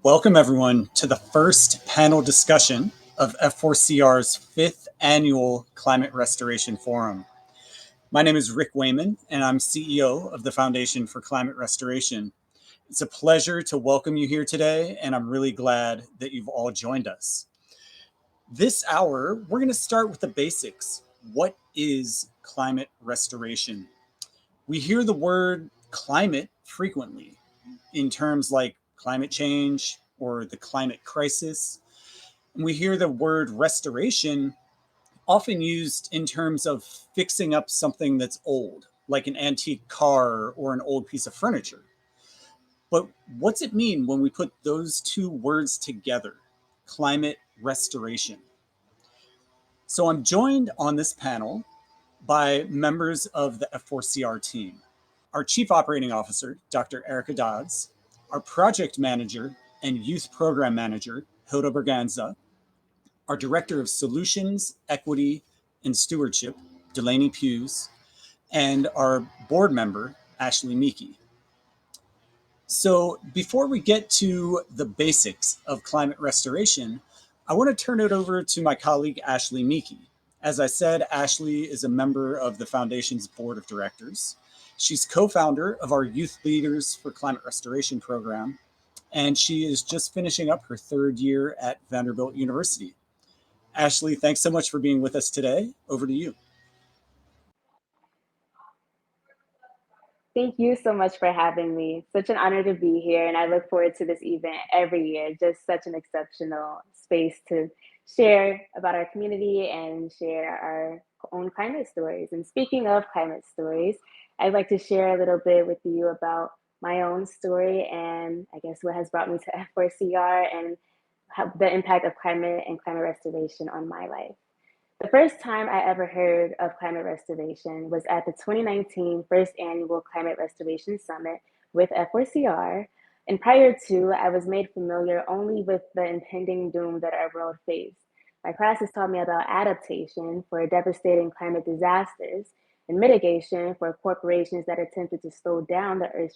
Welcome, everyone, to the first panel discussion of F4CR's fifth annual Climate Restoration Forum. My name is Rick Wayman, and I'm CEO of the Foundation for Climate Restoration. It's a pleasure to welcome you here today, and I'm really glad that you've all joined us. This hour, we're going to start with the basics. What is climate restoration? We hear the word climate frequently in terms like climate change or the climate crisis. And we hear the word restoration often used in terms of fixing up something that's old, like an antique car or an old piece of furniture. But what's it mean when we put those two words together, climate restoration? So I'm joined on this panel by members of the F4CR team. Our Chief Operating Officer, Dr. Erica Dodds, our Project Manager and Youth Program Manager, Hilda Berganza, our Director of Solutions, Equity, and Stewardship, Delaney Hughes, and our board member, Ashley Meeke. So before we get to the basics of climate restoration, I want to turn it over to my colleague, Ashley Meeke. As I said, Ashley is a member of the Foundation's Board of Directors. She's co-founder of our Youth Leaders for Climate Restoration program, and she is just finishing up her third year at Vanderbilt University. Ashley, thanks so much for being with us today. Over to you. Thank you so much for having me. Such an honor to be here, and I look forward to this event every year. Just such an exceptional space to share about our community and share our own climate stories. And speaking of climate stories, I'd like to share a little bit with you about my own story and I guess what has brought me to F4CR and the impact of climate and climate restoration on my life. The first time I ever heard of climate restoration was at the 2019 first annual Climate Restoration Summit with F4CR. And prior to, I was made familiar only with the impending doom that our world faced. My classes taught me about adaptation for devastating climate disasters and mitigation for corporations that attempted to slow down the Earth's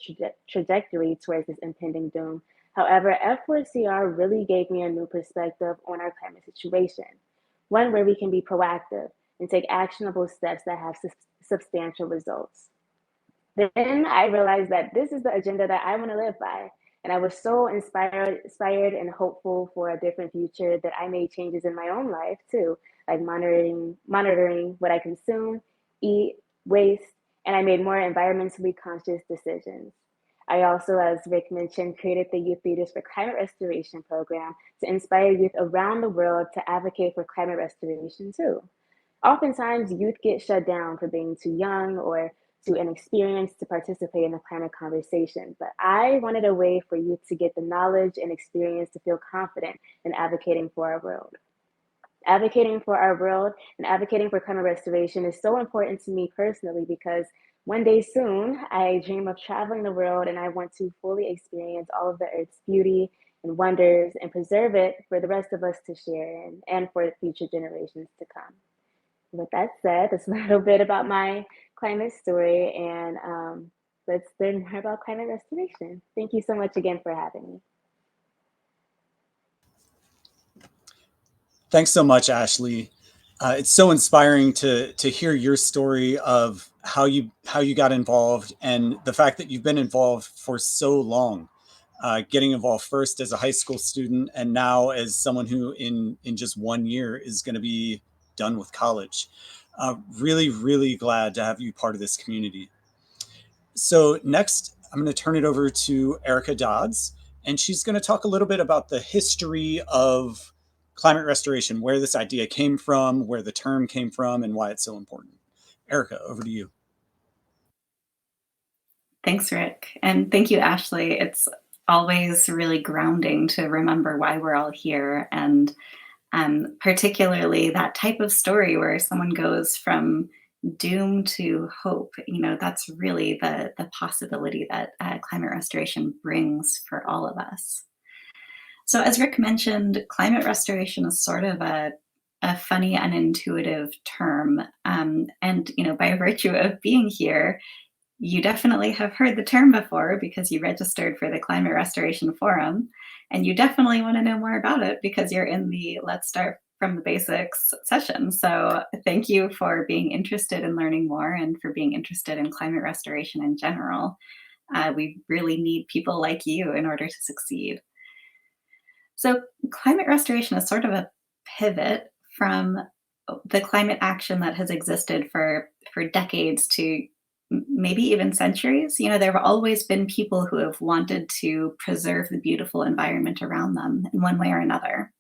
trajectory towards this impending doom. However, F4CR really gave me a new perspective on our climate situation, one where we can be proactive and take actionable steps that have substantial results. Then I realized that this is the agenda that I want to live by. And I was so inspired and hopeful for a different future that I made changes in my own life too, like monitoring what I consume, eat, waste, and I made more environmentally conscious decisions. I also, as Rick mentioned, created the Youth Leaders for Climate Restoration program to inspire youth around the world to advocate for climate restoration too. Oftentimes, youth get shut down for being too young or too inexperienced to participate in the climate conversation. But I wanted a way for youth to get the knowledge and experience to feel confident in advocating for our world. Advocating for our world and advocating for climate restoration is so important to me personally because one day soon, I dream of traveling the world and I want to fully experience all of the Earth's beauty and wonders and preserve it for the rest of us to share and for future generations to come. With that said, that's a little bit about my climate story, and let's learn more about climate restoration. Thank you so much again for having me. Thanks so much, Ashley. It's so inspiring to hear your story of how you got involved and the fact that you've been involved for so long. Getting involved first as a high school student and now as someone who in just 1 year is going to be done with college. Really glad to have you part of this community. So next, I'm going to turn it over to Erica Dodds, and she's going to talk a little bit about the history of climate restoration, where this idea came from, where the term came from, and why it's so important. Erica, over to you. Thanks, Rick. And thank you, Ashley. It's always really grounding to remember why we're all here, and particularly that type of story where someone goes from doom to hope. That's really the possibility that climate restoration brings for all of us. So as Rick mentioned, climate restoration is sort of a funny and intuitive term. And by virtue of being here, You definitely have heard the term before because you registered for the Climate Restoration Forum, and you definitely want to know more about it because you're in the Let's Start from the Basics session. So, thank you for being interested in learning more and for being interested in climate restoration in general. We really need people like you in order to succeed. So, climate restoration is sort of a pivot from the climate action that has existed for decades to maybe even centuries. You know, there have always been people who have wanted to preserve the beautiful environment around them in one way or another.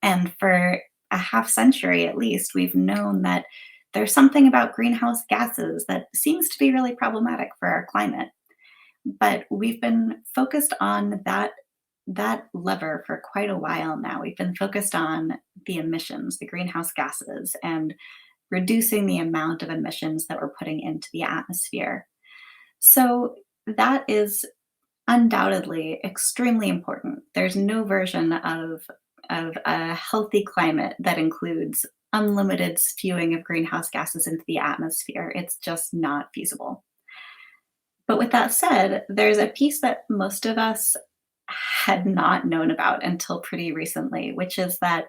And for a half century at least, we've known that there's something about greenhouse gases that seems to be really problematic for our climate. But we've been focused on that lever for quite a while now. We've been focused on the emissions, the greenhouse gases, and reducing the amount of emissions that we're putting into the atmosphere. So that is undoubtedly extremely important. There's no version of a healthy climate that includes unlimited spewing of greenhouse gases into the atmosphere. It's just not feasible. But with that said, there's a piece that most of us had not known about until pretty recently, which is that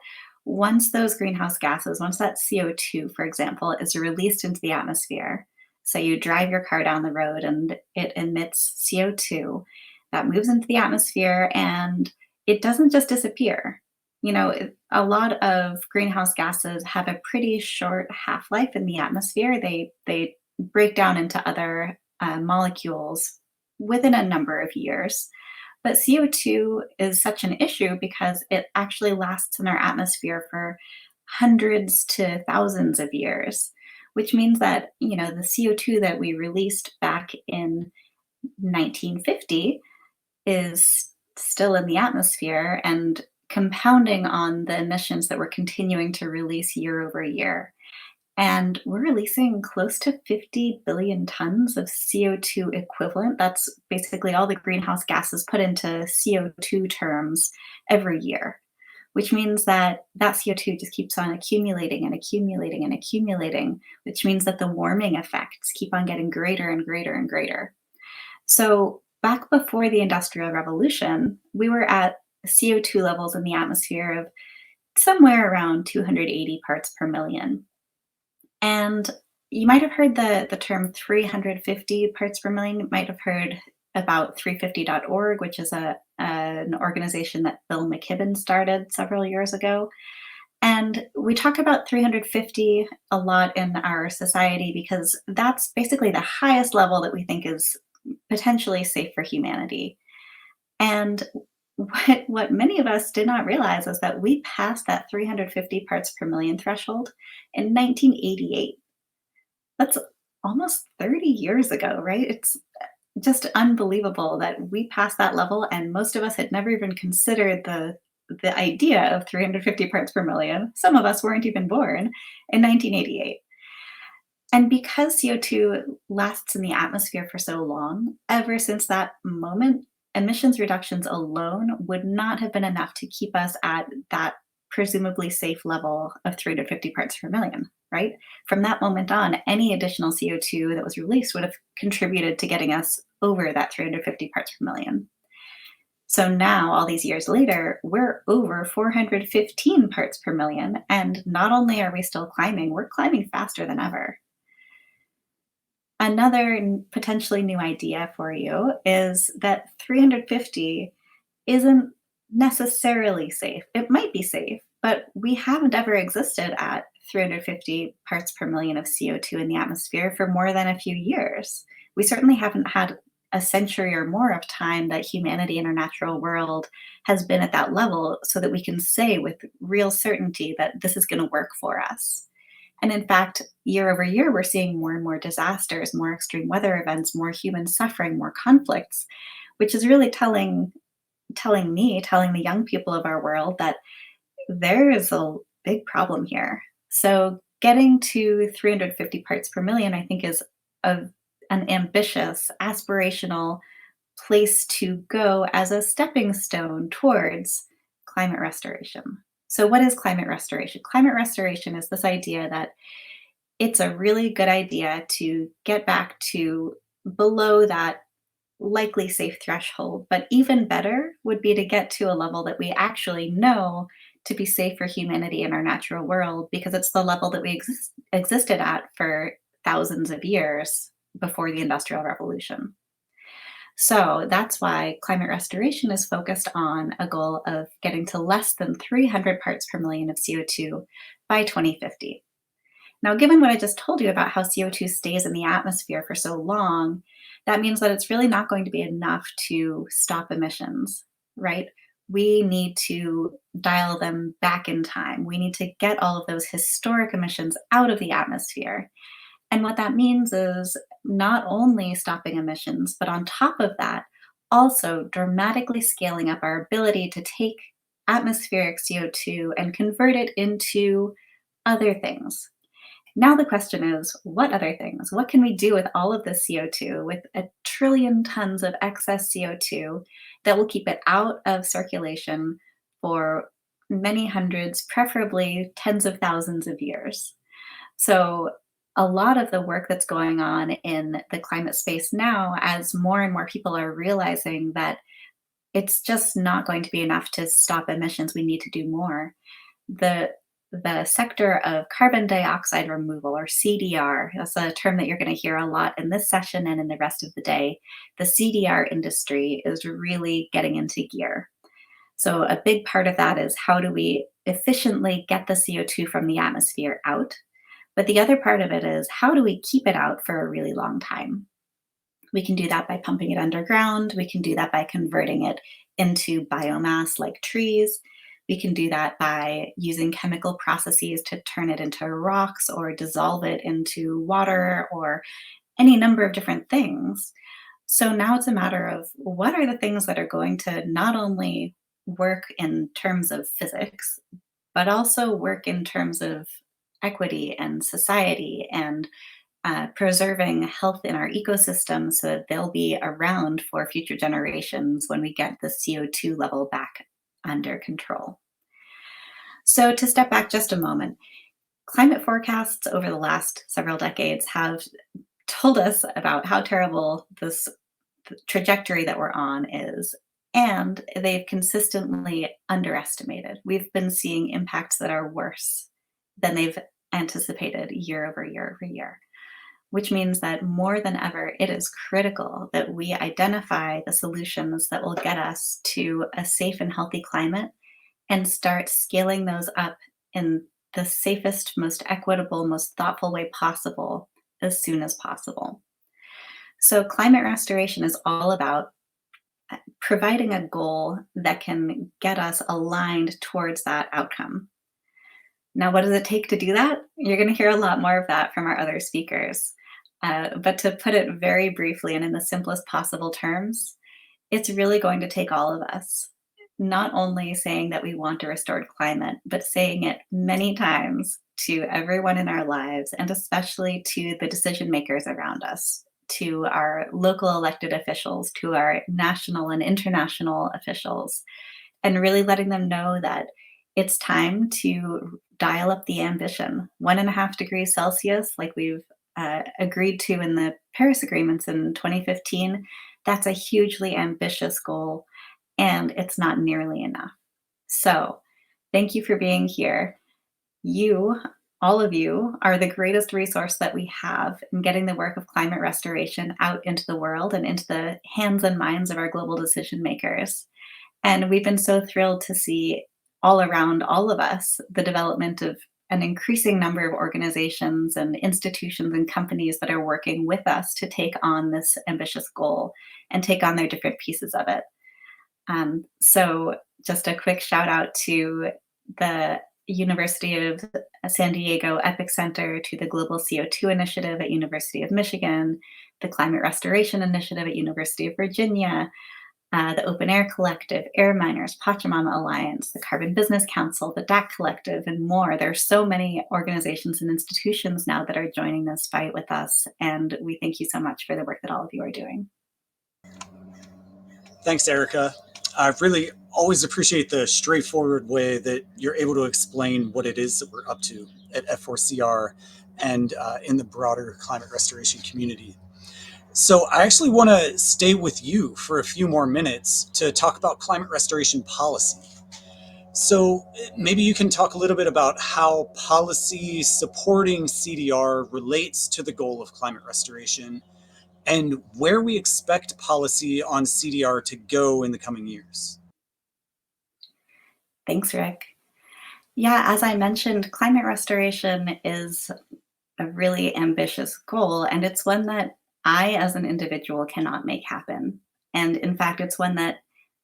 once those greenhouse gases, once that CO2, for example, is released into the atmosphere, so you drive your car down the road and it emits CO2, that moves into the atmosphere and it doesn't just disappear. You know, a lot of greenhouse gases have a pretty short half life in the atmosphere. They break down into other molecules within a number of years. But CO2 is such an issue because it actually lasts in our atmosphere for hundreds to thousands of years, which means that, you know, the CO2 that we released back in 1950 is still in the atmosphere and compounding on the emissions that we're continuing to release year over year. And we're releasing close to 50 billion tons of CO2 equivalent. That's basically all the greenhouse gases put into CO2 terms every year, which means that that CO2 just keeps on accumulating and accumulating and accumulating, which means that the warming effects keep on getting greater and greater and greater. So, back before the Industrial Revolution, we were at CO2 levels in the atmosphere of somewhere around 280 parts per million. And you might have heard the term 350 parts per million. You might have heard about 350.org, which is an organization that Bill McKibben started several years ago. And we talk about 350 a lot in our society because that's basically the highest level that we think is potentially safe for humanity. And what many of us did not realize is that we passed that 350 parts per million threshold in 1988. That's almost 30 years ago, right? It's just unbelievable that we passed that level, and most of us had never even considered the idea of 350 parts per million. Some of us weren't even born in 1988. And because CO2 lasts in the atmosphere for so long, ever since that moment, emissions reductions alone would not have been enough to keep us at that presumably safe level of 350 parts per million, right? From that moment on, any additional CO2 that was released would have contributed to getting us over that 350 parts per million. So now, all these years later, we're over 415 parts per million. And not only are we still climbing, we're climbing faster than ever. Another potentially new idea for you is that 350 isn't necessarily safe. It might be safe, but we haven't ever existed at 350 parts per million of CO2 in the atmosphere for more than a few years. We certainly haven't had a century or more of time that humanity in our natural world has been at that level so that we can say with real certainty that this is going to work for us. And in fact, year over year, we're seeing more and more disasters, more extreme weather events, more human suffering, more conflicts, which is really telling the young people of our world that there is a big problem here. So getting to 350 parts per million, I think, is an ambitious, aspirational place to go as a stepping stone towards climate restoration. So, what is climate restoration? Climate restoration is this idea that it's a really good idea to get back to below that likely safe threshold. But even better would be to get to a level that we actually know to be safe for humanity in our natural world, because it's the level that we existed at for thousands of years before the Industrial Revolution. So that's why climate restoration is focused on a goal of getting to less than 300 parts per million of CO2 by 2050. Now, given what I just told you about how CO2 stays in the atmosphere for so long, that means that it's really not going to be enough to stop emissions, right? We need to dial them back in time. We need to get all of those historic emissions out of the atmosphere. And what that means is not only stopping emissions, but on top of that, also dramatically scaling up our ability to take atmospheric CO2 and convert it into other things. Now the question is, what other things? What can we do with all of this CO2, with a trillion tons of excess CO2 that will keep it out of circulation for many hundreds, preferably tens of thousands of years? So a lot of the work that's going on in the climate space now, as more and more people are realizing that it's just not going to be enough to stop emissions, we need to do more. The the sector of carbon dioxide removal, or CDR, that's a term that you're going to hear a lot in this session and in the rest of the day. The CDR industry is really getting into gear. So a big part of that is, how do we efficiently get the CO2 from the atmosphere out? But the other part of it is, how do we keep it out for a really long time? We can do that by pumping it underground. We can do that by converting it into biomass like trees. We can do that by using chemical processes to turn it into rocks or dissolve it into water, or any number of different things. So now it's a matter of, what are the things that are going to not only work in terms of physics, but also work in terms of equity and society, and preserving health in our ecosystem so that they'll be around for future generations when we get the CO2 level back under control. So, to step back just a moment, climate forecasts over the last several decades have told us about how terrible this trajectory that we're on is, and they've consistently underestimated. We've been seeing impacts that are worse than they've anticipated year over year over year, which means that more than ever, it is critical that we identify the solutions that will get us to a safe and healthy climate, and start scaling those up in the safest, most equitable, most thoughtful way possible as soon as possible. So, climate restoration is all about providing a goal that can get us aligned towards that outcome. Now, what does it take to do that? You're going to hear a lot more of that from our other speakers. But to put it very briefly and in the simplest possible terms, it's really going to take all of us. Not only saying that we want a restored climate, but saying it many times to everyone in our lives, and especially to the decision makers around us, to our local elected officials, to our national and international officials, and really letting them know that it's time to dial up the ambition. 1.5 degrees Celsius, like we've agreed to in the Paris agreements in 2015, that's a hugely ambitious goal, and it's not nearly enough. So, thank you for being here. You, all of you, are the greatest resource that we have in getting the work of climate restoration out into the world and into the hands and minds of our global decision makers. And we've been so thrilled to see all around all of us the development of an increasing number of organizations and institutions and companies that are working with us to take on this ambitious goal and take on their different pieces of it. So just a quick shout out to the University of San Diego Epic Center, to the Global CO2 Initiative at University of Michigan, the Climate Restoration Initiative at University of Virginia, the Open Air Collective, Air Miners, Pachamama Alliance, the Carbon Business Council, the DAC Collective, and more. There are so many organizations and institutions now that are joining this fight with us, and we thank you so much for the work that all of you are doing. Thanks, Erica. I really always appreciate the straightforward way that you're able to explain what it is that we're up to at F4CR and in the broader climate restoration community. So I actually want to stay with you for a few more minutes to talk about climate restoration policy. So maybe you can talk a little bit about how policy supporting CDR relates to the goal of climate restoration and where we expect policy on CDR to go in the coming years. Thanks, Rick. Yeah, as I mentioned, climate restoration is a really ambitious goal, and it's one that I, as an individual, cannot make happen. And in fact, it's one that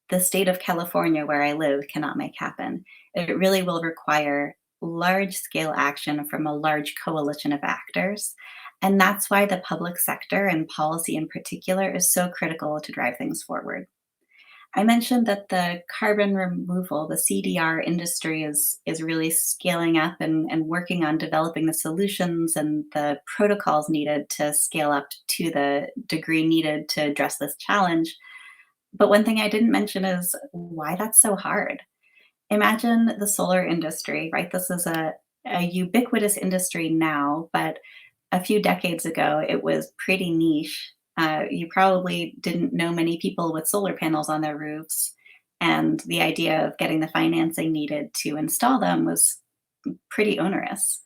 the state of California, where I live, cannot make happen. It really will require large scale action from a large coalition of actors. And that's why the public sector and policy in particular is so critical to drive things forward. I mentioned that the carbon removal, the CDR industry is really scaling up and working on developing the solutions and the protocols needed to scale up to the degree needed to address this challenge. But one thing I didn't mention is why that's so hard. Imagine the solar industry, right? This is a ubiquitous industry now, but a few decades ago, it was pretty niche. You probably didn't know many people with solar panels on their roofs, and the idea of getting the financing needed to install them was pretty onerous.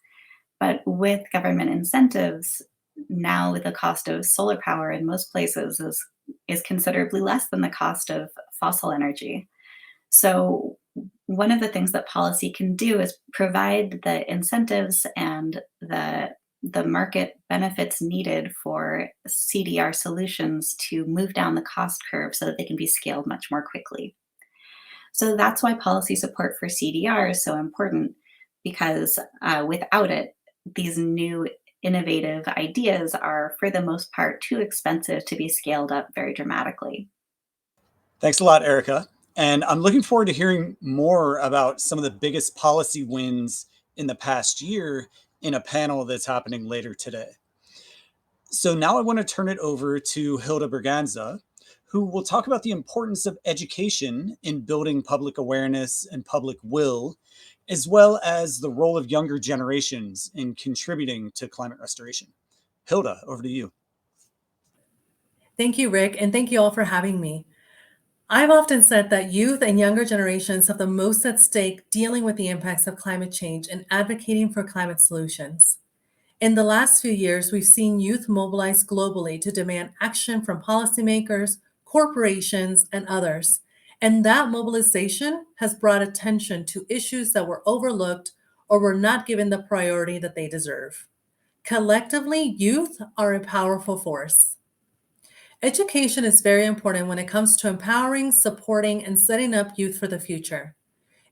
But with government incentives, now the cost of solar power in most places is considerably less than the cost of fossil energy. So one of the things that policy can do is provide the incentives and the market benefits needed for CDR solutions to move down the cost curve so that they can be scaled much more quickly. So that's why policy support for CDR is so important, because without it, these new innovative ideas are, for the most part, too expensive to be scaled up very dramatically. Thanks a lot, Erica. And I'm looking forward to hearing more about some of the biggest policy wins in the past year in a panel that's happening later today. So now I want to turn it over to Hilda Berganza, who will talk about the importance of education in building public awareness and public will, as well as the role of younger generations in contributing to climate restoration. Hilda, over to you. Thank you, Rick, and thank you all for having me. I've often said that youth and younger generations have the most at stake dealing with the impacts of climate change and advocating for climate solutions. In the last few years, we've seen youth mobilize globally to demand action from policymakers, corporations, and others. And that mobilization has brought attention to issues that were overlooked or were not given the priority that they deserve. Collectively, youth are a powerful force. Education is very important when it comes to empowering, supporting, and setting up youth for the future.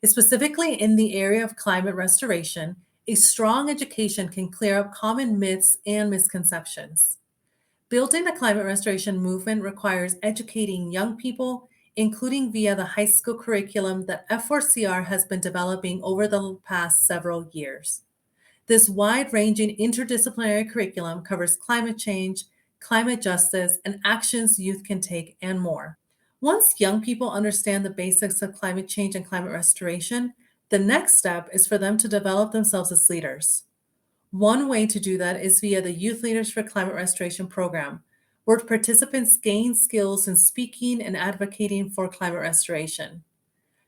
Specifically in the area of climate restoration, a strong education can clear up common myths and misconceptions. Building the climate restoration movement requires educating young people, including via the high school curriculum that F4CR has been developing over the past several years. This wide-ranging interdisciplinary curriculum covers climate change, climate justice, and actions youth can take, and more. Once young people understand the basics of climate change and climate restoration, the next step is for them to develop themselves as leaders. One way to do that is via the Youth Leaders for Climate Restoration program, where participants gain skills in speaking and advocating for climate restoration.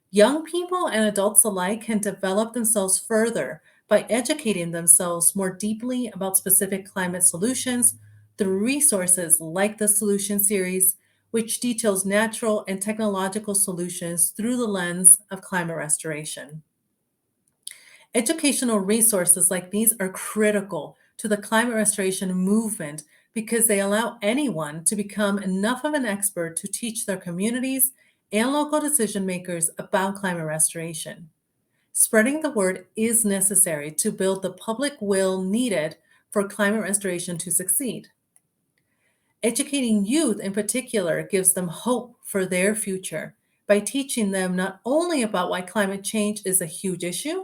Young people and adults alike can develop themselves further by educating themselves more deeply about specific climate solutions through resources like the Solution Series, which details natural and technological solutions through the lens of climate restoration. Educational resources like these are critical to the climate restoration movement because they allow anyone to become enough of an expert to teach their communities and local decision makers about climate restoration. Spreading the word is necessary to build the public will needed for climate restoration to succeed. Educating youth in particular gives them hope for their future by teaching them not only about why climate change is a huge issue,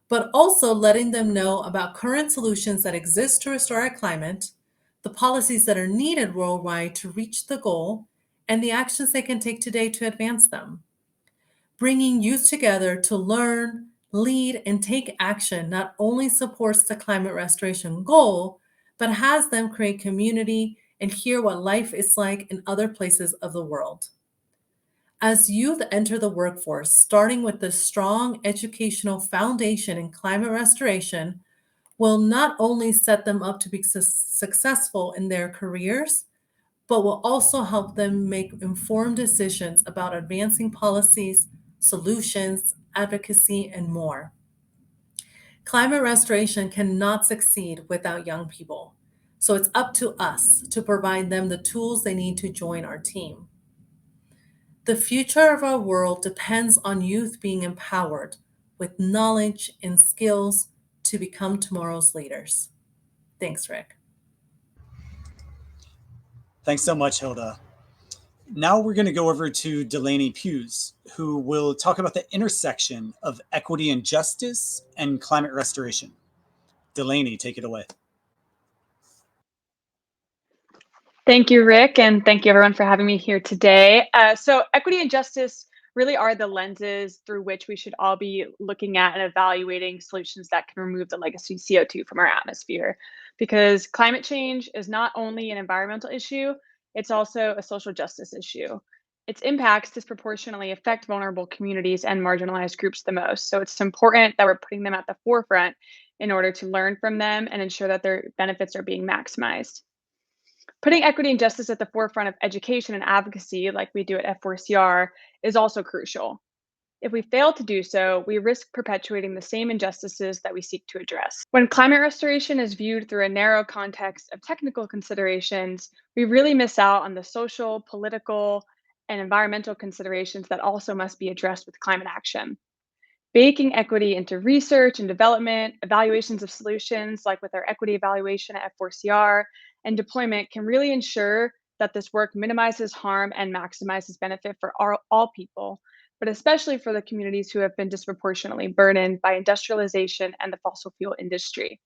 but also letting them know about current solutions that exist to restore our climate, the policies that are needed worldwide to reach the goal, and the actions they can take today to advance them. Bringing youth together to learn, lead, and take action not only supports the climate restoration goal, but has them create community and hear what life is like in other places of the world. As youth enter the workforce, starting with the strong educational foundation in climate restoration will not only set them up to be successful in their careers, but will also help them make informed decisions about advancing policies, solutions, advocacy, and more. Climate restoration cannot succeed without young people, so it's up to us to provide them the tools they need to join our team. The future of our world depends on youth being empowered with knowledge and skills to become tomorrow's leaders. Thanks, Rick. Thanks so much, Hilda. Now we're going to go over to Delaney Hughes, who will talk about the intersection of equity and justice and climate restoration. Delaney, take it away. Thank you, Rick, and thank you everyone for having me here today. So equity and justice really are the lenses through which we should all be looking at and evaluating solutions that can remove the legacy CO2 from our atmosphere. Because climate change is not only an environmental issue, it's also a social justice issue. Its impacts disproportionately affect vulnerable communities and marginalized groups the most. So it's important that we're putting them at the forefront in order to learn from them and ensure that their benefits are being maximized. Putting equity and justice at the forefront of education and advocacy, like we do at F4CR, is also crucial. If we fail to do so, we risk perpetuating the same injustices that we seek to address. When climate restoration is viewed through a narrow context of technical considerations, we really miss out on the social, political, and environmental considerations that also must be addressed with climate action. Baking equity into research and development, evaluations of solutions, like with our equity evaluation at F4CR, and deployment can really ensure that this work minimizes harm and maximizes benefit for all people, but especially for the communities who have been disproportionately burdened by industrialization and the fossil fuel industry.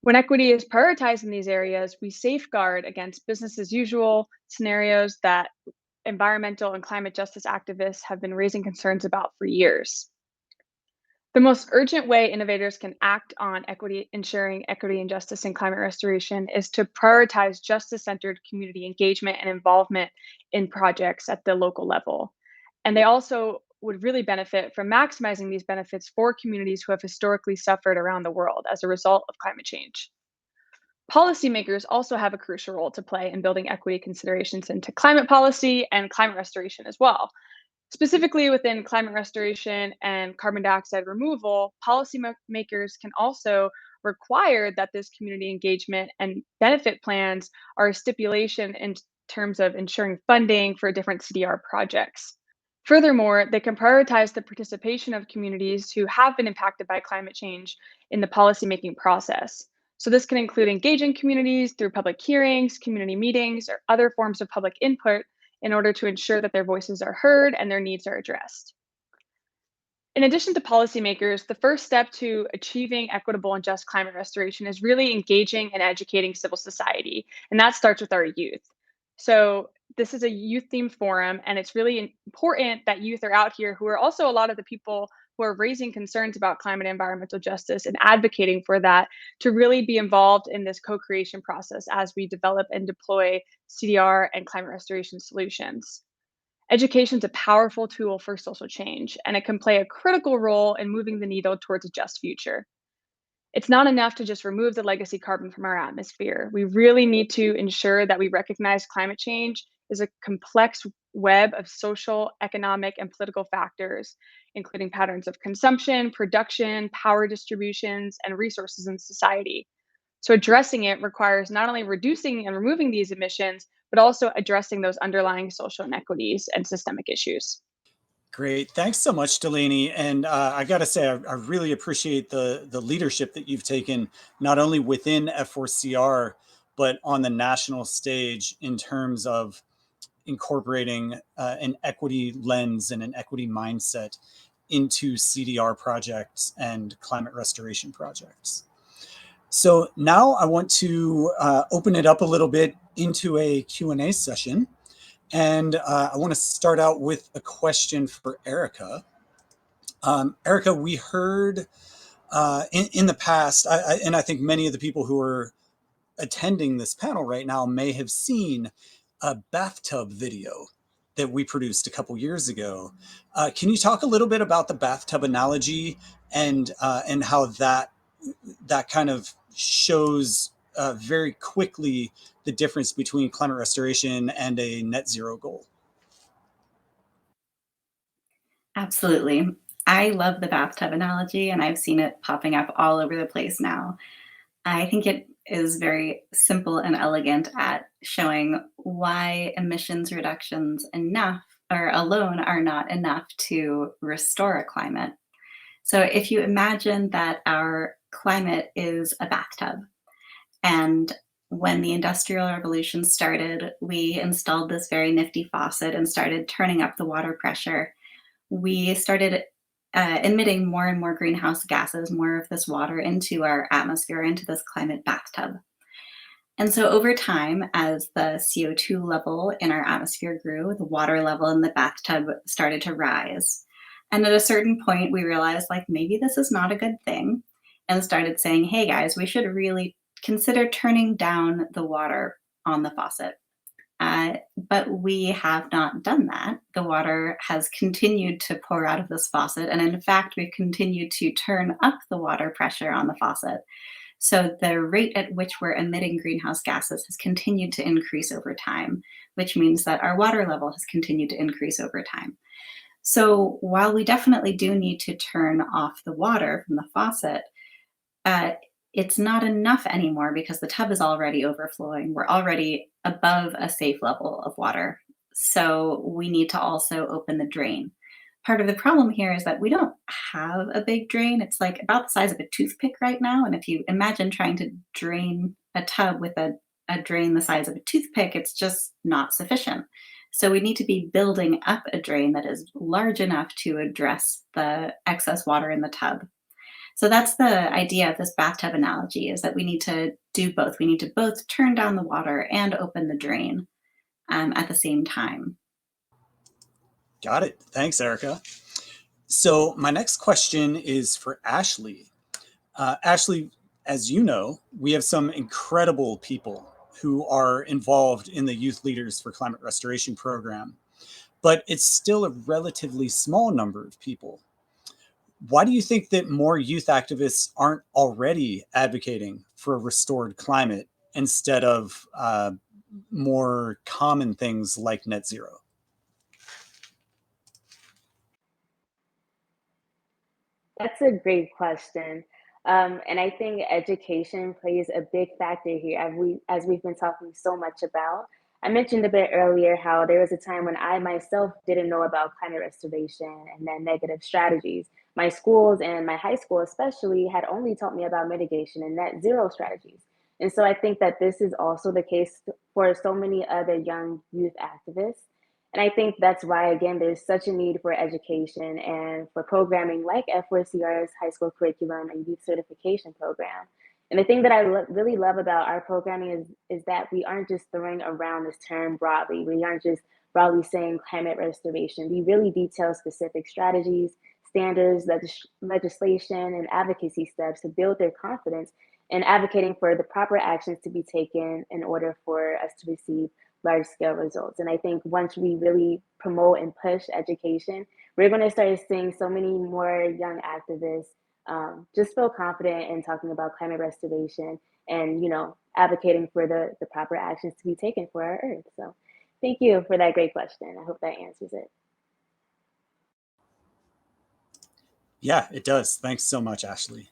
When equity is prioritized in these areas, we safeguard against business as usual scenarios that environmental and climate justice activists have been raising concerns about for years. The most urgent way innovators can act on equity, ensuring equity and justice in climate restoration is to prioritize justice-centered community engagement and involvement in projects at the local level. And they also would really benefit from maximizing these benefits for communities who have historically suffered around the world as a result of climate change. Policymakers also have a crucial role to play in building equity considerations into climate policy and climate restoration as well. Specifically within climate restoration and carbon dioxide removal, policymakers can also require that this community engagement and benefit plans are a stipulation in terms of ensuring funding for different CDR projects. Furthermore, they can prioritize the participation of communities who have been impacted by climate change in the policymaking process. So this can include engaging communities through public hearings, community meetings, or other forms of public input in order to ensure that their voices are heard and their needs are addressed. In addition to policymakers, the first step to achieving equitable and just climate restoration is really engaging and educating civil society, and that starts with our youth. So this is a youth-themed forum, and it's really important that youth are out here who are also a lot of the people who are raising concerns about climate and environmental justice and advocating for that to really be involved in this co-creation process as we develop and deploy CDR and climate restoration solutions. Education is a powerful tool for social change, and it can play a critical role in moving the needle towards a just future. It's not enough to just remove the legacy carbon from our atmosphere. We really need to ensure that we recognize climate change is a complex web of social, economic, and political factors, including patterns of consumption, production, power distributions, and resources in society. So addressing it requires not only reducing and removing these emissions, but also addressing those underlying social inequities and systemic issues. Great. Thanks so much, Delaney. And I got to say, I really appreciate the leadership that you've taken, not only within F4CR, but on the national stage in terms of incorporating an equity lens and an equity mindset into CDR projects and climate restoration projects. So now I want to open it up a little bit into a Q&A session. And I want to start out with a question for Erica. Erica, we heard in the past, and I think many of the people who are attending this panel right now may have seen a bathtub video that we produced a couple years ago. Can you talk a little bit about the bathtub analogy and how that kind of shows very quickly the difference between climate restoration and a net zero goal? Absolutely. I love the bathtub analogy, and I've seen it popping up all over the place now. I think it is very simple and elegant at showing why emissions reductions enough or alone are not enough to restore a climate. So if you imagine that our climate is a bathtub, and when the Industrial Revolution started, we installed this very nifty faucet and started turning up the water pressure. We started emitting more and more greenhouse gases, more of this water into our atmosphere, into this climate bathtub. And so over time, as the CO2 level in our atmosphere grew, the water level in the bathtub started to rise. And at a certain point, we realized like maybe this is not a good thing and started saying, hey guys, we should really consider turning down the water on the faucet. But we have not done that. The water has continued to pour out of this faucet. And in fact, we've continued to turn up the water pressure on the faucet. So the rate at which we're emitting greenhouse gases has continued to increase over time, which means that our water level has continued to increase over time. So while we definitely do need to turn off the water from the faucet, uh, it's not enough anymore because the tub is already overflowing. We're already above a safe level of water. So we need to also open the drain. Part of the problem here is that we don't have a big drain. It's like about the size of a toothpick right now. And if you imagine trying to drain a tub with a drain the size of a toothpick, it's just not sufficient. So we need to be building up a drain that is large enough to address the excess water in the tub. So that's the idea of this bathtub analogy, is that we need to do both. We need to both turn down the water and open the drain at the same time. Got it. Thanks, Erica. So my next question is for Ashley. Ashley, as you know, we have some incredible people who are involved in the Youth Leaders for Climate Restoration program, but it's still a relatively small number of people. Why do you think that more youth activists aren't already advocating for a restored climate instead of more common things like net zero? That's a great question. And I think education plays a big factor here, as we've been talking so much about. I mentioned a bit earlier how there was a time when I myself didn't know about climate restoration and then negative strategies. My schools and my high school, especially, had only taught me about mitigation and net zero strategies. And so I think that this is also the case for so many other young youth activists. And I think that's why, again, there's such a need for education and for programming like F4CR's high school curriculum and youth certification program. And the thing that I really love about our programming is that we aren't just throwing around this term broadly. We aren't just broadly saying climate restoration. We really detail specific strategies, standards, legislation, and advocacy steps to build their confidence in advocating for the proper actions to be taken in order for us to receive large scale results. And I think once we really promote and push education, we're going to start seeing so many more young activists just feel confident in talking about climate restoration and, advocating for the proper actions to be taken for our earth. So thank you for that great question. I hope that answers it. Yeah, it does. Thanks so much, Ashley.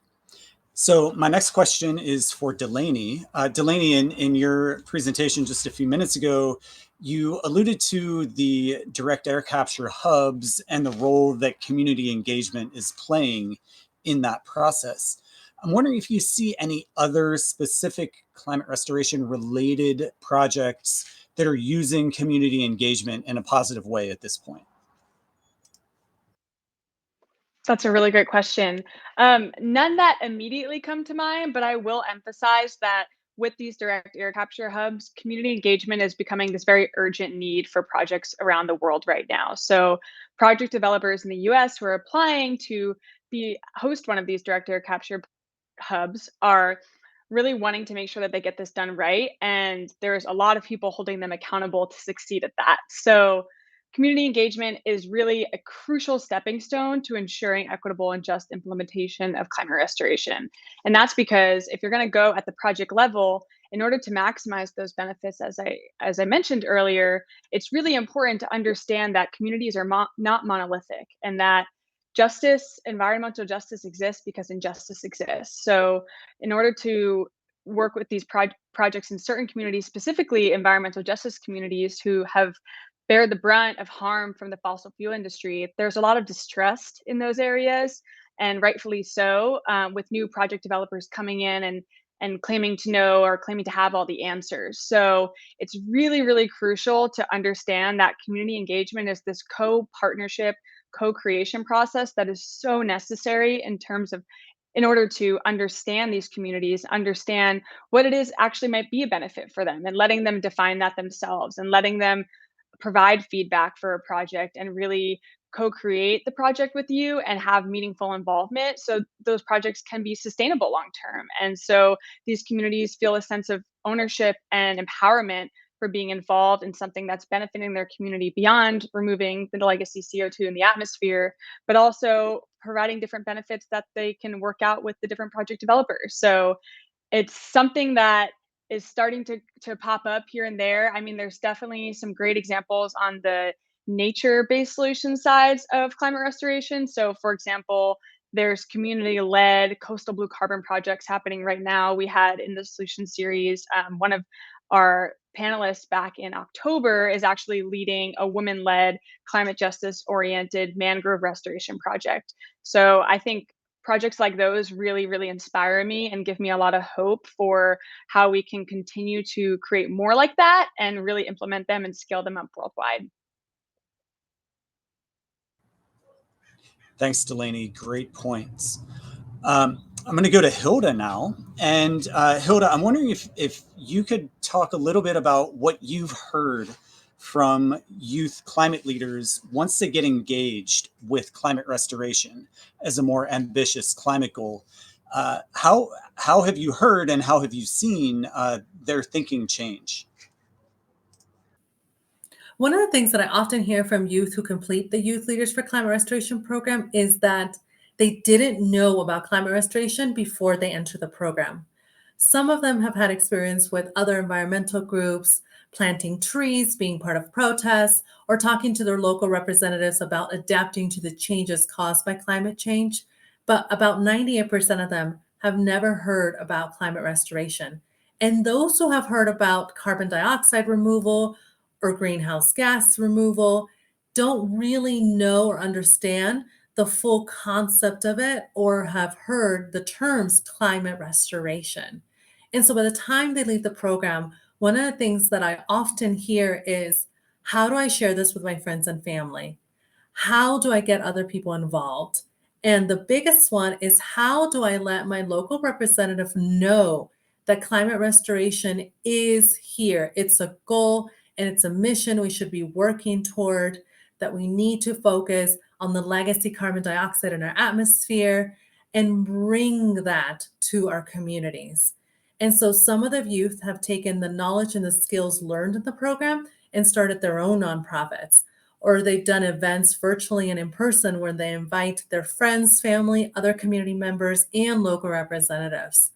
So my next question is for Delaney. Delaney, in your presentation just a few minutes ago, you alluded to the direct air capture hubs and the role that community engagement is playing in that process. I'm wondering if you see any other specific climate restoration related projects that are using community engagement in a positive way at this point. That's a really great question. None that immediately come to mind, but I will emphasize that with these direct air capture hubs, community engagement is becoming this very urgent need for projects around the world right now. So, project developers in the US who are applying to be host one of these direct air capture hubs are really wanting to make sure that they get this done right. And there's a lot of people holding them accountable to succeed at that. So community engagement is really a crucial stepping stone to ensuring equitable and just implementation of climate restoration. And that's because if you're going to go at the project level, in order to maximize those benefits, as I mentioned earlier, it's really important to understand that communities are not monolithic, and that environmental justice exists because injustice exists. So in order to work with these projects in certain communities, specifically environmental justice communities who have bear the brunt of harm from the fossil fuel industry, there's a lot of distrust in those areas, and rightfully so, with new project developers coming in and claiming to know or claiming to have all the answers. So it's really, really crucial to understand that community engagement is this co-partnership, co-creation process that is so necessary in order to understand these communities, understand what it is actually might be a benefit for them, and letting them define that themselves, and letting them provide feedback for a project and really co-create the project with you and have meaningful involvement so those projects can be sustainable long term. And so these communities feel a sense of ownership and empowerment for being involved in something that's benefiting their community beyond removing the legacy CO2 in the atmosphere, but also providing different benefits that they can work out with the different project developers. So it's something that is starting to pop up here and there. I mean, there's definitely some great examples on the nature-based solution sides of climate restoration. So, for example, there's community-led coastal blue carbon projects happening right now. We had in the solution series, one of our panelists back in October is actually leading a woman-led climate justice-oriented mangrove restoration project. So I think projects like those really, really inspire me and give me a lot of hope for how we can continue to create more like that and really implement them and scale them up worldwide. Thanks, Delaney. Great points. I'm going to go to Hilda now. And Hilda, I'm wondering if you could talk a little bit about what you've heard from youth climate leaders once they get engaged with climate restoration as a more ambitious climate goal. How have you heard and how have you seen their thinking change? One of the things that I often hear from youth who complete the Youth Leaders for Climate Restoration program is that they didn't know about climate restoration before they enter the program. Some of them have had experience with other environmental groups, planting trees, being part of protests, or talking to their local representatives about adapting to the changes caused by climate change. But about 98% of them have never heard about climate restoration. And those who have heard about carbon dioxide removal or greenhouse gas removal don't really know or understand the full concept of it or have heard the terms climate restoration. And so by the time they leave the program, one of the things that I often hear is, how do I share this with my friends and family? How do I get other people involved? And the biggest one is, how do I let my local representative know that climate restoration is here? It's a goal and it's a mission we should be working toward, that we need to focus on the legacy carbon dioxide in our atmosphere and bring that to our communities. And so some of the youth have taken the knowledge and the skills learned in the program and started their own nonprofits, or they've done events virtually and in person where they invite their friends, family, other community members, and local representatives.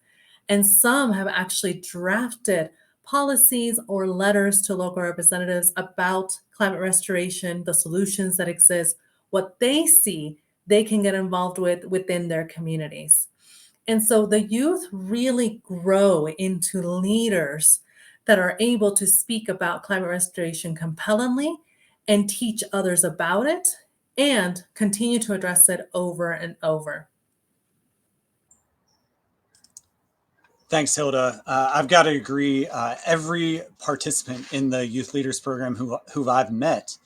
And some have actually drafted policies or letters to local representatives about climate restoration, the solutions that exist, what they see they can get involved with within their communities. And so the youth really grow into leaders that are able to speak about climate restoration compellingly and teach others about it and continue to address it over and over. Thanks, Hilda. I've got to agree. Every participant in the Youth Leaders Program who I've met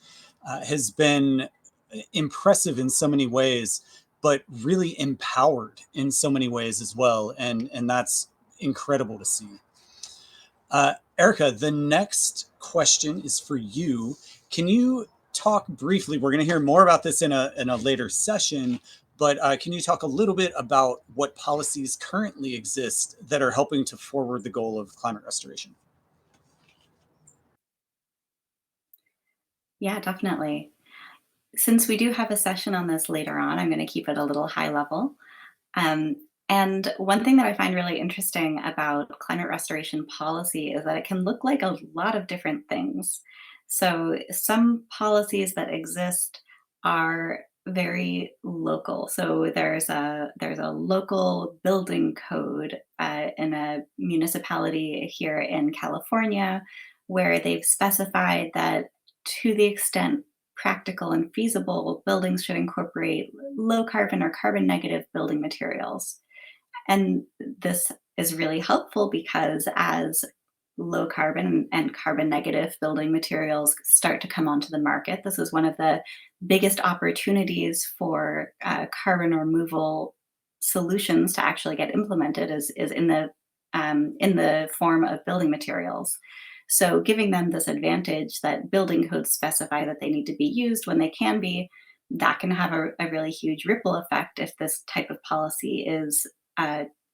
has been impressive in so many ways, but really empowered in so many ways as well. And that's incredible to see. Erica, the next question is for you. Can you talk briefly? We're going to hear more about this in a later session, but can you talk a little bit about what policies currently exist that are helping to forward the goal of climate restoration? Yeah, definitely. Since we do have a session on this later on, I'm going to keep it a little high level. Um, and one thing that I find really interesting about climate restoration policy is that it can look like a lot of different things. So some policies that exist are very local. So there's a local building code in a municipality here in California where they've specified that to the extent practical and feasible, buildings should incorporate low carbon or carbon negative building materials. And this is really helpful because as low carbon and carbon negative building materials start to come onto the market, this is one of the biggest opportunities for carbon removal solutions to actually get implemented is in the form of building materials. So giving them this advantage that building codes specify that they need to be used when they can be, that can have a really huge ripple effect if this type of policy is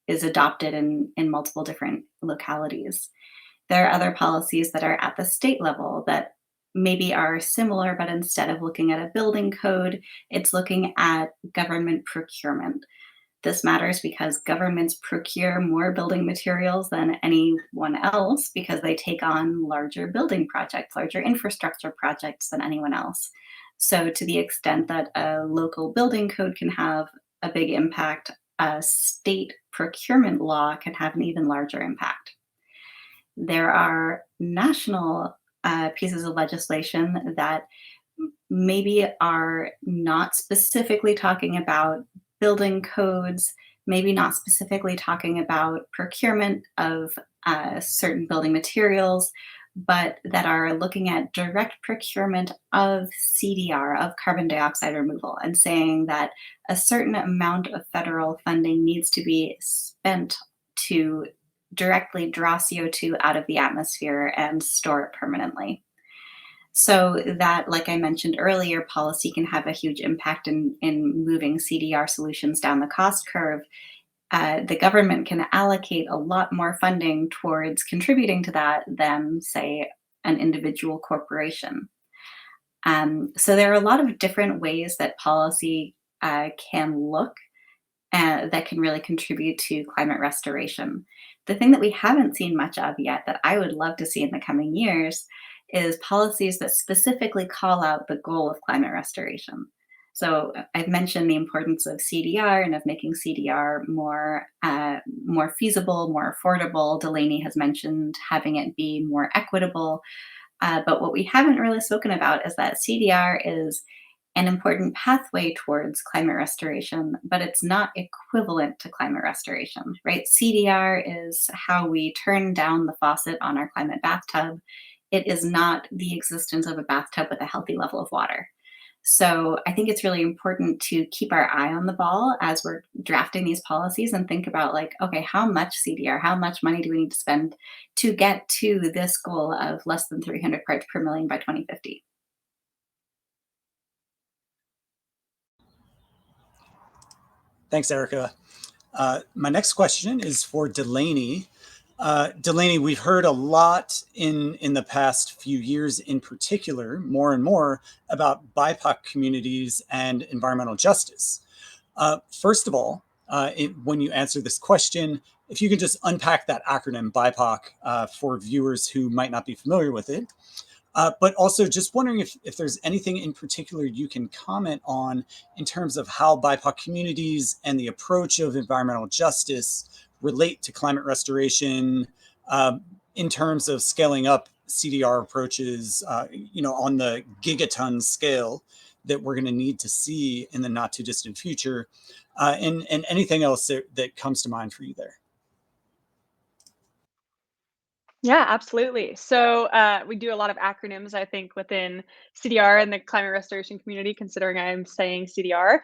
adopted in multiple different localities. There are other policies that are at the state level that maybe are similar, but instead of looking at a building code, it's looking at government procurement. This matters because governments procure more building materials than anyone else because they take on larger building projects, larger infrastructure projects than anyone else. So, to the extent that a local building code can have a big impact, a state procurement law can have an even larger impact. There are national pieces of legislation that maybe are not specifically talking about building codes, maybe not specifically talking about procurement of certain building materials, but that are looking at direct procurement of CDR, of carbon dioxide removal, and saying that a certain amount of federal funding needs to be spent to directly draw CO2 out of the atmosphere and store it permanently. So that, like I mentioned earlier, policy can have a huge impact in moving CDR solutions down the cost curve. The government can allocate a lot more funding towards contributing to that than, say, an individual corporation. So there are a lot of different ways that policy can look that can really contribute to climate restoration. The thing that we haven't seen much of yet that I would love to see in the coming years is policies that specifically call out the goal of climate restoration. So I've mentioned the importance of CDR and of making CDR more feasible, more affordable. Delaney has mentioned having it be more equitable. But what we haven't really spoken about is that CDR is an important pathway towards climate restoration, but it's not equivalent to climate restoration, right? CDR is how we turn down the faucet on our climate bathtub. It is not the existence of a bathtub with a healthy level of water. So I think it's really important to keep our eye on the ball as we're drafting these policies and think about like, okay, how much CDR, how much money do we need to spend to get to this goal of less than 300 parts per million by 2050? Thanks, Erica. My next question is for Delaney. Delaney, we've heard a lot in the past few years, in particular, more and more about BIPOC communities and environmental justice. First of all, when you answer this question, if you could just unpack that acronym BIPOC for viewers who might not be familiar with it. But also just wondering if there's anything in particular you can comment on in terms of how BIPOC communities and the approach of environmental justice relate to climate restoration in terms of scaling up CDR approaches, on the gigaton scale that we're going to need to see in the not too distant future, and anything else that comes to mind for you there. Yeah, absolutely. So we do a lot of acronyms, I think, within CDR and the climate restoration community, considering I'm saying CDR.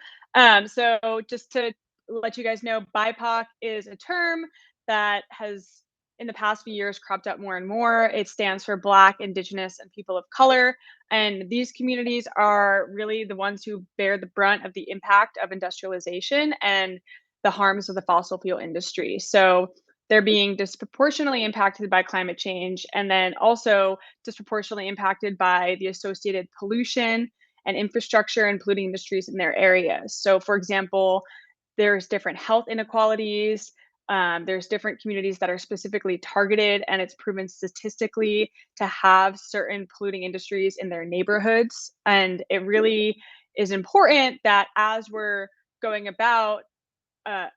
So just to let you guys know, BIPOC is a term that has, in the past few years, cropped up more and more. It stands for Black, Indigenous, and People of Color. And these communities are really the ones who bear the brunt of the impact of industrialization and the harms of the fossil fuel industry. So they're being disproportionately impacted by climate change, and then also disproportionately impacted by the associated pollution and infrastructure and polluting industries in their areas. So, for example, there's different health inequalities. There's different communities that are specifically targeted, and it's proven statistically to have certain polluting industries in their neighborhoods. And it really is important that as we're going about uh,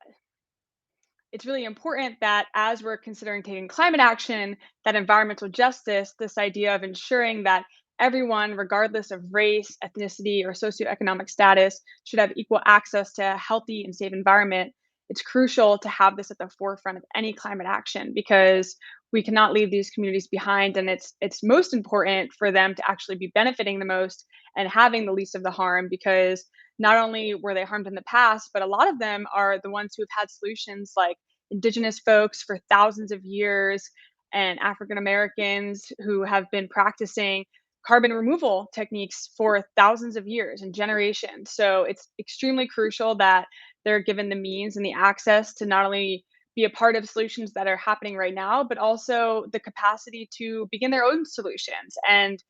it's really important that as we're considering taking climate action, that environmental justice, this idea of ensuring that everyone, regardless of race, ethnicity, or socioeconomic status, should have equal access to a healthy and safe environment. It's crucial to have this at the forefront of any climate action because we cannot leave these communities behind, and it's most important for them to actually be benefiting the most and having the least of the harm because not only were they harmed in the past, but a lot of them are the ones who have had solutions like indigenous folks for thousands of years and African Americans who have been practicing carbon removal techniques for thousands of years and generations. So it's extremely crucial that they're given the means and the access to not only be a part of solutions that are happening right now, but also the capacity to begin their own solutions and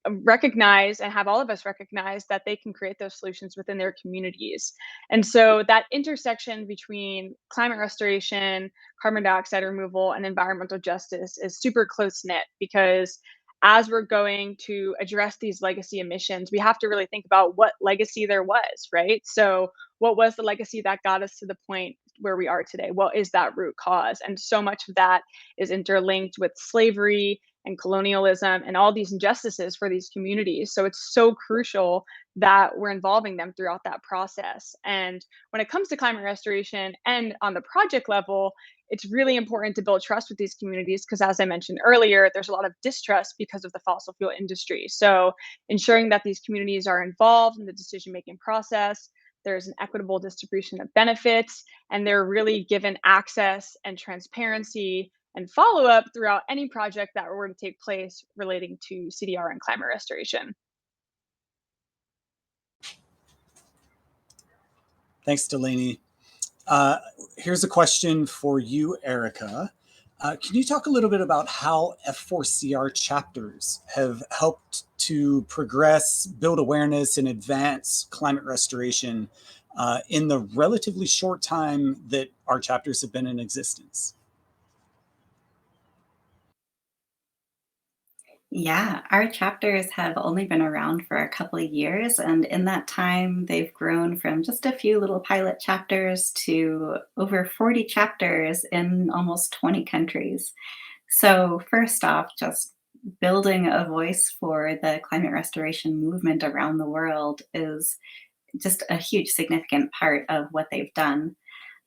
recognize and have all of us recognize that they can create those solutions within their communities. And so that intersection between climate restoration, carbon dioxide removal, and environmental justice is super close knit because as we're going to address these legacy emissions, we have to really think about what legacy there was, right? So, what was the legacy that got us to the point where we are today? What is that root cause? And so much of that is interlinked with slavery and colonialism and all these injustices for these communities. So it's so crucial that we're involving them throughout that process. And when it comes to climate restoration and on the project level, it's really important to build trust with these communities because, as I mentioned earlier, there's a lot of distrust because of the fossil fuel industry. So ensuring that these communities are involved in the decision making process, there's an equitable distribution of benefits, and they're really given access and transparency and follow up throughout any project that were to take place relating to CDR and climate restoration. Thanks, Delaney. Uh, Here's a question for you, Erica. Can you talk a little bit about how F4CR chapters have helped to progress, build awareness, and advance climate restoration in the relatively short time that our chapters have been in existence? Yeah, our chapters have only been around for a couple of years, and in that time, they've grown from just a few little pilot chapters to over 40 chapters in almost 20 countries. So, first off, just building a voice for the climate restoration movement around the world is just a huge, significant part of what they've done.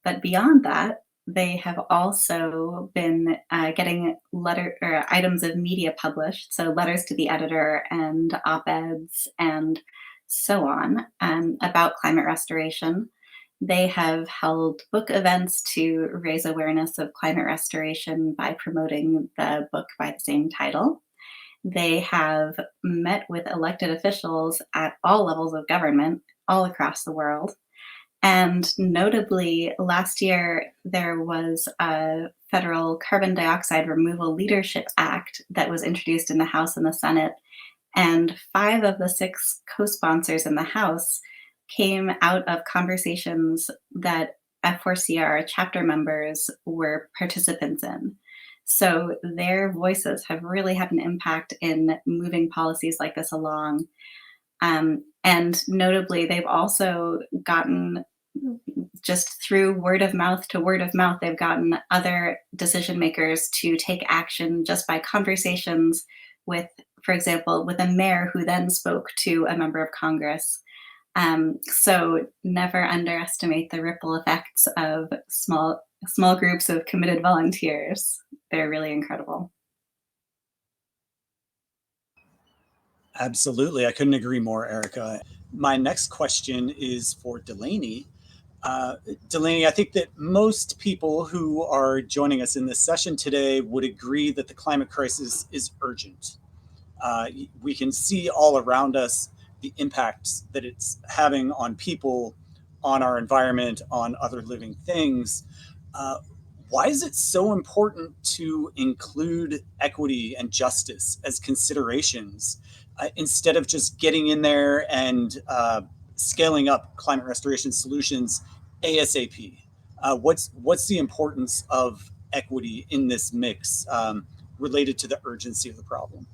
But beyond that, they have also been getting letter or items of media published, so letters to the editor and op-eds and so on about climate restoration. They have held book events to raise awareness of climate restoration by promoting the book by the same title. They have met with elected officials at all levels of government all across the world. And notably, last year, there was a federal carbon dioxide removal leadership act that was introduced in the House and the Senate. And 5 of the 6 co sponsors in the House came out of conversations that F4CR chapter members were participants in. So their voices have really had an impact in moving policies like this along. And notably, they've also gotten just through word of mouth to word of mouth, they've gotten other decision makers to take action just by conversations with, for example, with a mayor who then spoke to a member of Congress. So never underestimate the ripple effects of small groups of committed volunteers. They're really incredible. Absolutely. I couldn't agree more, Erica. My next question is for Delaney. Delaney, I think that most people who are joining us in this session today would agree that the climate crisis is urgent. We can see all around us the impacts that it's having on people, on our environment, on other living things. Uh, why is it so important to include equity and justice as considerations instead of just getting in there and scaling up climate restoration solutions ASAP? What's the importance of equity in this mix related to the urgency of the problem?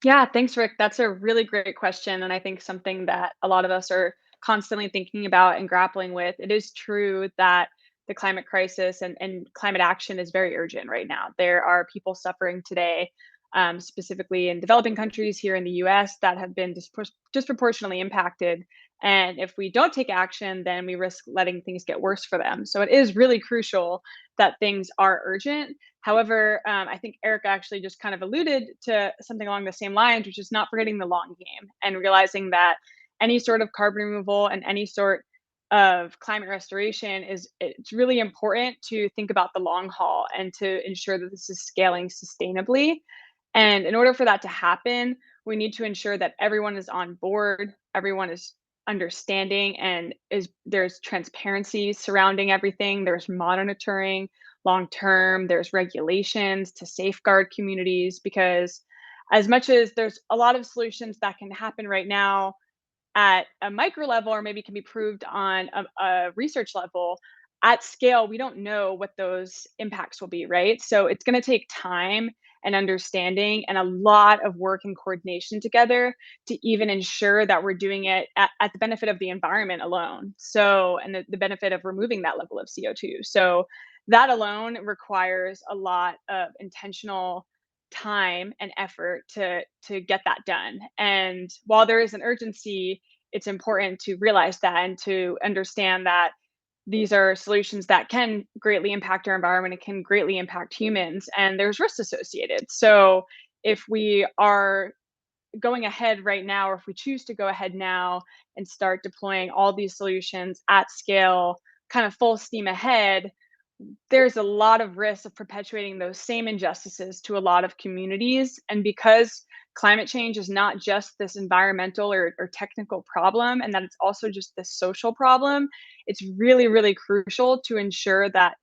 Yeah, thanks, Rick. That's a really great question. And I think something that a lot of us are constantly thinking about and grappling with. It is true that the climate crisis and climate action is very urgent right now. There are people suffering today, specifically in developing countries here in the US, that have been disproportionately impacted. And if we don't take action, then we risk letting things get worse for them. So it is really crucial that things are urgent. However, I think Erica actually just kind of alluded to something along the same lines, which is not forgetting the long game and realizing that any sort of carbon removal and any sort of climate restoration it's really important to think about the long haul and to ensure that this is scaling sustainably. And in order for that to happen, we need to ensure that everyone is on board, everyone is understanding, and is there's transparency surrounding everything, there's monitoring long term, there's regulations to safeguard communities, because as much as there's a lot of solutions that can happen right now at a micro level, or maybe can be proved on a research level, at scale we don't know what those impacts will be, right? So it's going to take time and understanding and a lot of work and coordination together to even ensure that we're doing it at the benefit of the environment alone, so and the benefit of removing that level of CO2. So that alone requires a lot of intentional time and effort to get that done. And while there is an urgency, it's important to realize that and to understand that these are solutions that can greatly impact our environment and can greatly impact humans, and there's risks associated. So if we are going ahead right now, or if we choose to go ahead now and start deploying all these solutions at scale, kind of full steam ahead, there's a lot of risk of perpetuating those same injustices to a lot of communities. And because climate change is not just this environmental or technical problem, and that it's also just this social problem, it's really, really crucial to ensure that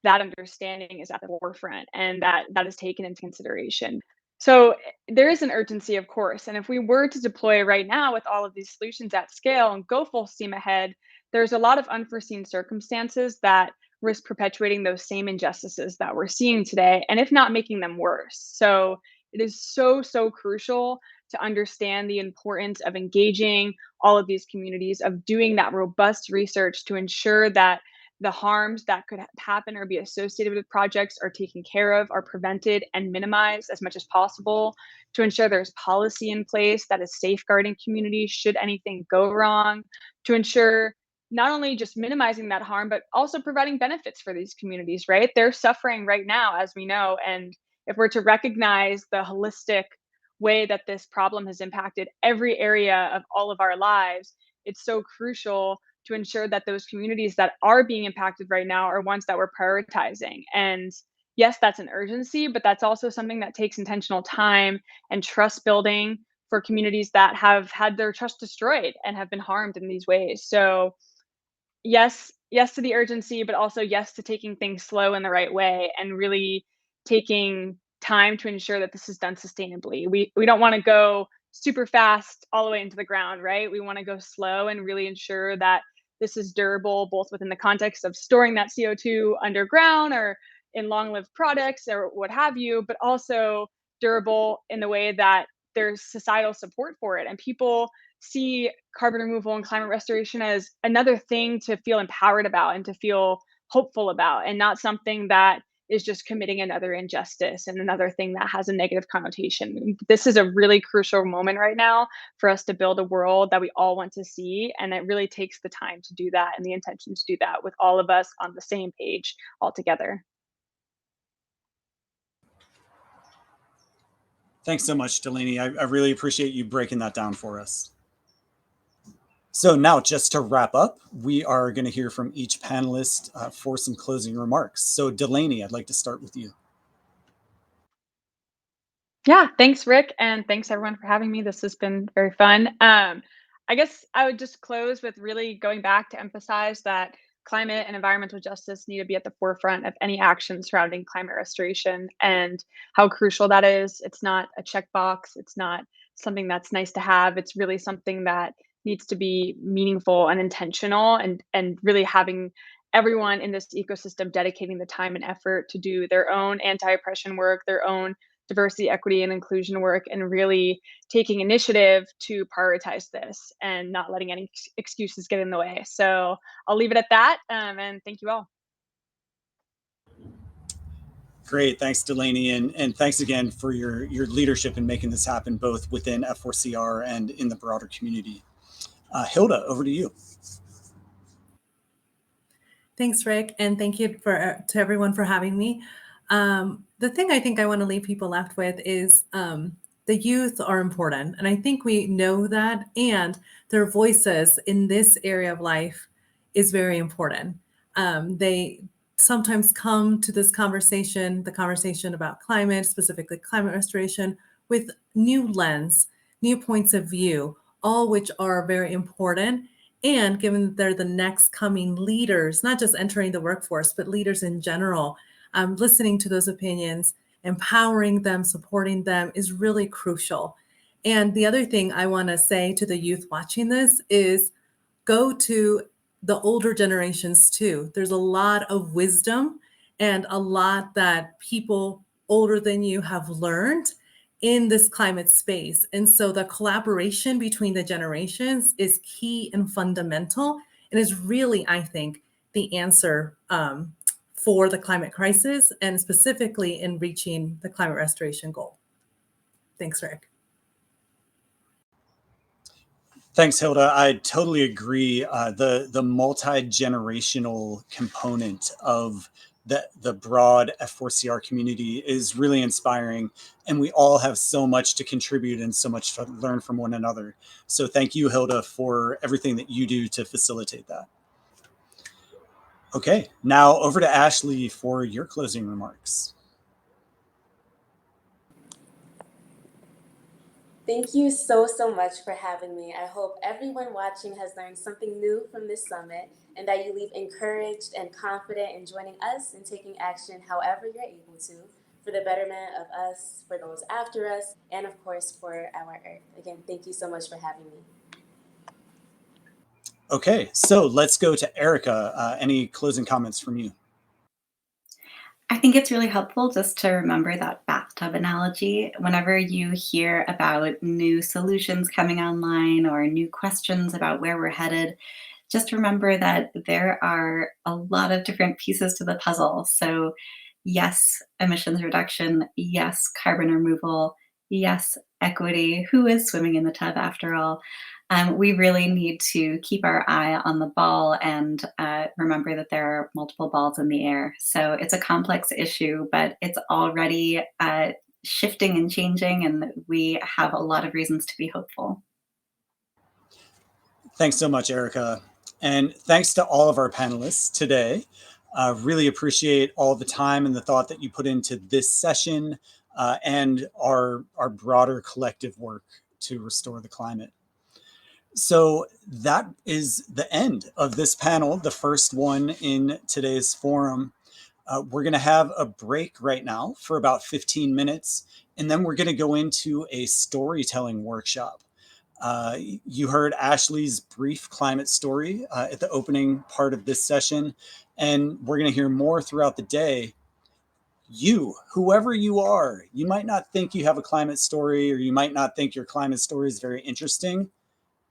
that understanding is at the forefront and that that is taken into consideration. So there is an urgency, of course. And if we were to deploy right now with all of these solutions at scale and go full steam ahead, there's a lot of unforeseen circumstances that risk perpetuating those same injustices that we're seeing today, and if not making them worse. So it is so, so crucial to understand the importance of engaging all of these communities, of doing that robust research to ensure that the harms that could happen or be associated with projects are taken care of, are prevented and minimized as much as possible, to ensure there's policy in place that is safeguarding communities should anything go wrong, to ensure not only just minimizing that harm, but also providing benefits for these communities, right? They're suffering right now, as we know. And if we're to recognize the holistic way that this problem has impacted every area of all of our lives, it's so crucial to ensure that those communities that are being impacted right now are ones that we're prioritizing. And yes, that's an urgency, but that's also something that takes intentional time and trust building for communities that have had their trust destroyed and have been harmed in these ways. So yes, yes to the urgency, but also yes to taking things slow in the right way and really taking time to ensure that this is done sustainably. We don't want to go super fast all the way into the ground, right? We want to go slow and really ensure that this is durable, both within the context of storing that CO2 underground or in long-lived products or what have you, but also durable in the way that there's societal support for it and people see carbon removal and climate restoration as another thing to feel empowered about and to feel hopeful about, and not something that is just committing another injustice and another thing that has a negative connotation. This is a really crucial moment right now for us to build a world that we all want to see. And it really takes the time to do that and the intention to do that with all of us on the same page all together. Thanks so much, Delaney. I really appreciate you breaking that down for us. So now, just to wrap up, we are going to hear from each panelist for some closing remarks. So Delaney, I'd like to start with you. Yeah, thanks, Rick, and thanks everyone for having me. This has been very fun. I guess I would just close with really going back to emphasize that climate and environmental justice need to be at the forefront of any action surrounding climate restoration and how crucial that is. It's not a checkbox, it's not something that's nice to have. It's really something that needs to be meaningful and intentional and really having everyone in this ecosystem dedicating the time and effort to do their own anti-oppression work, their own diversity, equity, and inclusion work, and really taking initiative to prioritize this and not letting any excuses get in the way. So I'll leave it at that. And thank you all. Great, thanks, Delaney, and thanks again for your leadership in making this happen, both within F4CR and in the broader community. Hilda, over to you. Thanks, Rick, and thank you to everyone for having me. The thing I think I want to leave people left with is the youth are important, and I think we know that, and their voices in this area of life is very important. They sometimes come to this conversation, the conversation about climate, specifically climate restoration, with new lens, new points of view, all which are very important. And given that they're the next coming leaders, not just entering the workforce, but leaders in general, listening to those opinions, empowering them, supporting them is really crucial. And the other thing I want to say to the youth watching this is go to the older generations too. There's a lot of wisdom and a lot that people older than you have learned in this climate space. And so the collaboration between the generations is key and fundamental, and is really, I think, the answer for the climate crisis, and specifically in reaching the climate restoration goal. Thanks, Rick. Thanks, Hilda. I totally agree. The multi-generational component of the broad F4CR community is really inspiring, and we all have so much to contribute and so much to learn from one another. So thank you, Hilda, for everything that you do to facilitate that. Okay, now over to Ashley for your closing remarks. Thank you so much for having me. I hope everyone watching has learned something new from this summit, and that you leave encouraged and confident in joining us and taking action however you're able to for the betterment of us, for those after us, and of course for our Earth. Again, thank you so much for having me. Okay, so let's go to Erica. Any closing comments from you? I think it's really helpful just to remember that bathtub analogy. Whenever you hear about new solutions coming online or new questions about where we're headed, just remember that there are a lot of different pieces to the puzzle. So, yes, emissions reduction, yes, carbon removal, yes, equity. Who is swimming in the tub after all? We really need to keep our eye on the ball and remember that there are multiple balls in the air. So it's a complex issue, but it's already shifting and changing, and we have a lot of reasons to be hopeful. Thanks so much, Erica. And thanks to all of our panelists today. Really appreciate all the time and the thought that you put into this session and our broader collective work to restore the climate. So that is the end of this panel, the first one in today's forum. We're going to have a break right now for about 15 minutes, and then we're going to go into a storytelling workshop. You heard Ashley's brief climate story at the opening part of this session, and we're going to hear more throughout the day. You, whoever you are, you might not think you have a climate story, or you might not think your climate story is very interesting.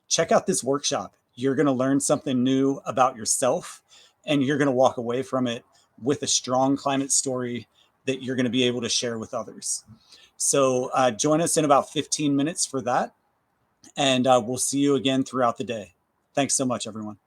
Check out this workshop. You're going to learn something new about yourself, and you're going to walk away from it with a strong climate story that you're going to be able to share with others. So join us in about 15 minutes for that, and we'll see you again throughout the day. Thanks so much, everyone.